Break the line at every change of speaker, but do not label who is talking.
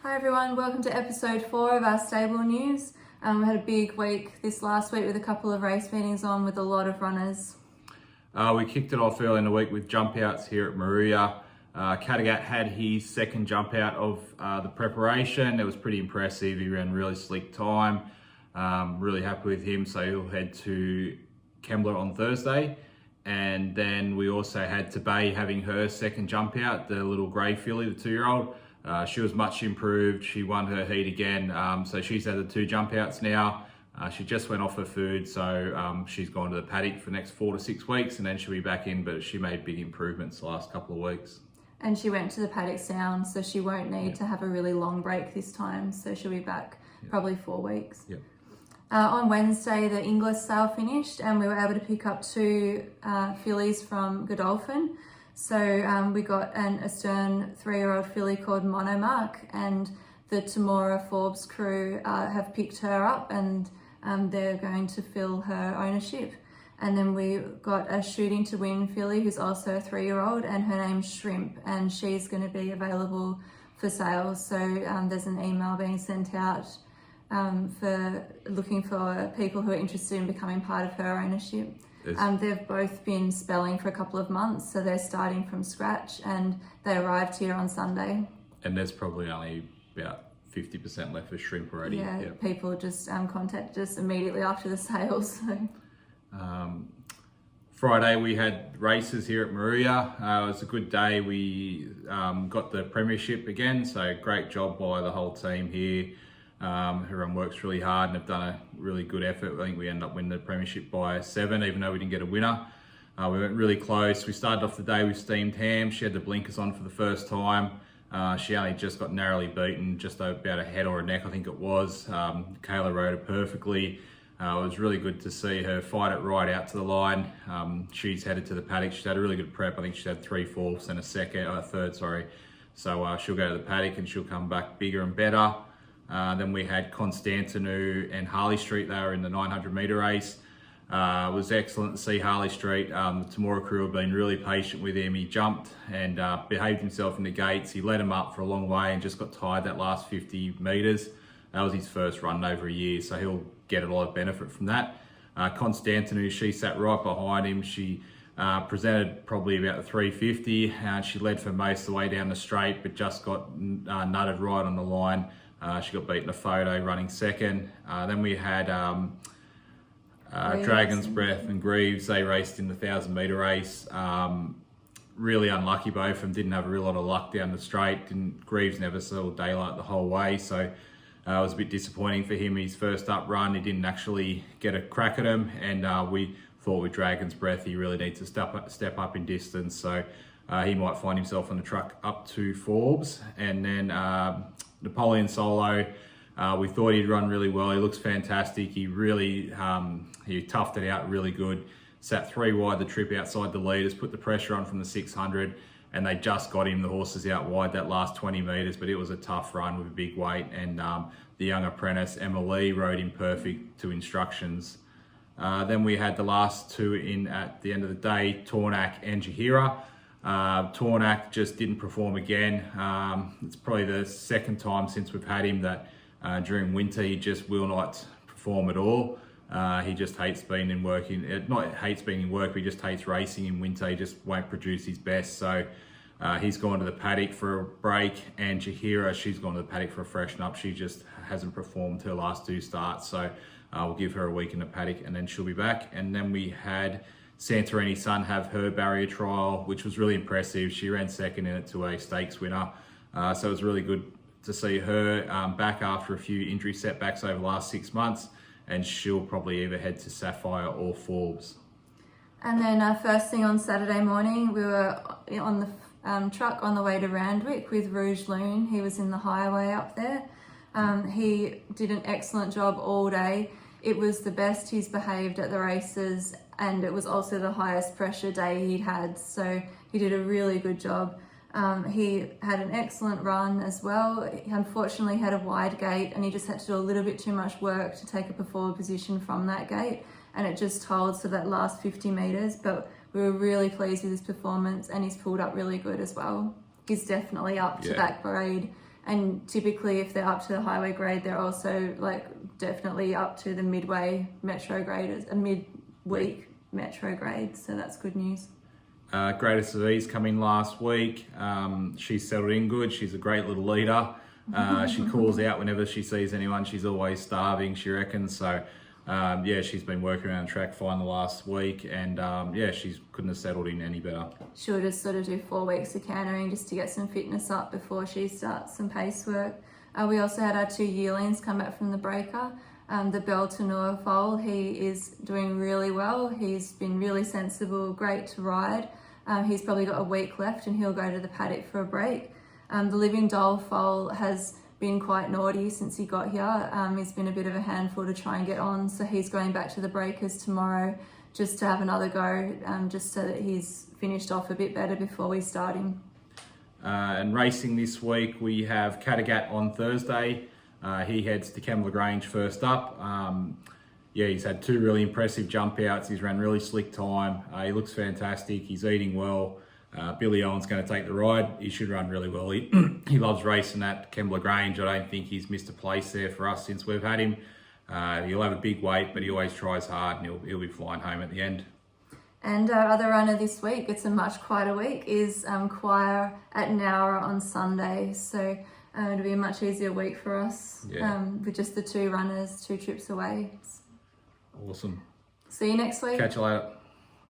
Hi everyone, welcome to episode 4 of our stable news. We had a big week this last week with a couple of race meetings on with a lot of runners.
We kicked it off early in the week with jump outs here at Moruya. Kattegat had his second jump out of the preparation. It was pretty impressive. He ran really slick time. Really happy with him. So he'll head to Kembla on Thursday. And then we also had Tabay having her second jump out, the little grey filly, the 2-year-old. She was much improved. She won her heat again. So she's had the 2 jump outs now. She just went off her food, so she's gone to the paddock for the next 4 to 6 weeks, and then she'll be back in, but she made big improvements the last couple of weeks.
And she went to the paddock sound, so she won't need to have a really long break this time. So she'll be back probably 4 weeks.
Yep.
On Wednesday, the English sale finished, and we were able to pick up 2 fillies from Godolphin. So we got an Astern 3-year-old filly called Monomark, and the Tamora Forbes crew have picked her up, and they're going to fill her ownership. And then we got a Shooting to Win filly who's also a 3-year-old, and her name's Shrimp, and she's going to be available for sale. So there's an email being sent out for looking for people who are interested in becoming part of her ownership. They've both been spelling for a couple of months, so they're starting from scratch, and they arrived here on Sunday.
And there's probably only about 50% left for Shrimp already.
Yeah,
yep.
People just contacted us immediately after the sales. So.
Friday we had races here at Moruya. It was a good day. We got the premiership again, so great job by the whole team here. Everyone works really hard and have done a really good effort. I think we ended up winning the premiership by 7, even though we didn't get a winner. We went really close. We started off the day with Steamed Ham. She had the blinkers on for the first time. She only just got narrowly beaten, just about a head or a neck, I think it was. Kayla rode her perfectly. It was really good to see her fight it right out to the line. She's headed to the paddock. She's had a really good prep. I think she's had 3 fourths and a third. So she'll go to the paddock and she'll come back bigger and better. Then we had Constantinu and Harley Street. They were in the 900 metre race. It was excellent to see Harley Street. The Tamora crew have been really patient with him. He jumped and behaved himself in the gates. He led him up for a long way and just got tired that last 50 metres. That was his first run in over a year, so he'll get a lot of benefit from that. Constantinu, she sat right behind him. She presented probably about the 350. She led for most of the way down the straight, but just got nutted right on the line. She got beaten a photo running second. Then we had Dragon's Breath and Greaves. They raced in the 1,000 metre race. Really unlucky, both of them. Didn't have a real lot of luck down the straight. Greaves never saw daylight the whole way, so it was a bit disappointing for him. His first up run, he didn't actually get a crack at him, and we thought with Dragon's Breath he really needs to step up in distance, so he might find himself on the truck up to Forbes. And then Napoleon Solo, we thought he'd run really well. He looks fantastic. He really he toughed it out really good. Sat 3 wide the trip outside the leaders, put the pressure on from the 600, and they just got him, the horses, out wide that last 20 metres, but it was a tough run with a big weight, and the young apprentice, Emma Lee, rode him perfect to instructions. Then we had the last 2 in at the end of the day, Tornak and Jahira. Tornak just didn't perform again. It's probably the second time since we've had him that during winter he just will not perform at all. He just hates being in work. Not hates being in work, but he just hates racing in winter. He just won't produce his best. So he's gone to the paddock for a break, and Jahira, she's gone to the paddock for a freshen up. She just hasn't performed her last 2 starts. So we'll give her a week in the paddock and then she'll be back. And then we had Santorini Sun have her barrier trial, which was really impressive. She ran second in it to a stakes winner. So it was really good to see her back after a few injury setbacks over the last 6 months. And she'll probably either head to Sapphire or Forbes.
And then first thing on Saturday morning, we were on the truck on the way to Randwick with Rouge Loon. He was in the highway up there. He did an excellent job all day. It was the best he's behaved at the races, and it was also the highest pressure day he'd had. So he did a really good job. He had an excellent run as well. He unfortunately had a wide gate, and he just had to do a little bit too much work to take up a forward position from that gate, and it just told for that last 50 metres. But we were really pleased with his performance, and he's pulled up really good as well. He's definitely up to that grade And typically if they're up to the highway grade, they're also like definitely up to the midway metro grade, a mid-week metro grade. So that's good news.
Greatest of Ease come in last week. She's settled in good. She's a great little leader. She calls out whenever she sees anyone. She's always starving, she reckons. So, she's been working around track fine the last week, and she couldn't have settled in any better. She'll
just sort of do 4 weeks of cantering just to get some fitness up before she starts some pace work. We also had our 2 yearlings come back from the breaker. The Beltanur foal, he is doing really well. He's been really sensible, great to ride. He's probably got a week left and he'll go to the paddock for a break. The Living Doll foal has been quite naughty since he got here. He's been a bit of a handful to try and get on, so he's going back to the breakers tomorrow just to have another go, just so that he's finished off a bit better before we start him.
And racing this week, we have Kattegat on Thursday. He heads to Kembla Grange first up. He's had 2 really impressive jump outs. He's ran really slick time. He looks fantastic. He's eating well. Billy Owen's going to take the ride. He should run really well. He loves racing at Kembla Grange. I don't think he's missed a place there for us since we've had him. He'll have a big weight, but he always tries hard, and he'll be flying home at the end.
And our other runner this week, it's a much quieter week, is Choir at Nowra on Sunday. So it'll be a much easier week for us with just the 2 runners, 2 trips away.
Awesome.
See you next week.
Catch you later.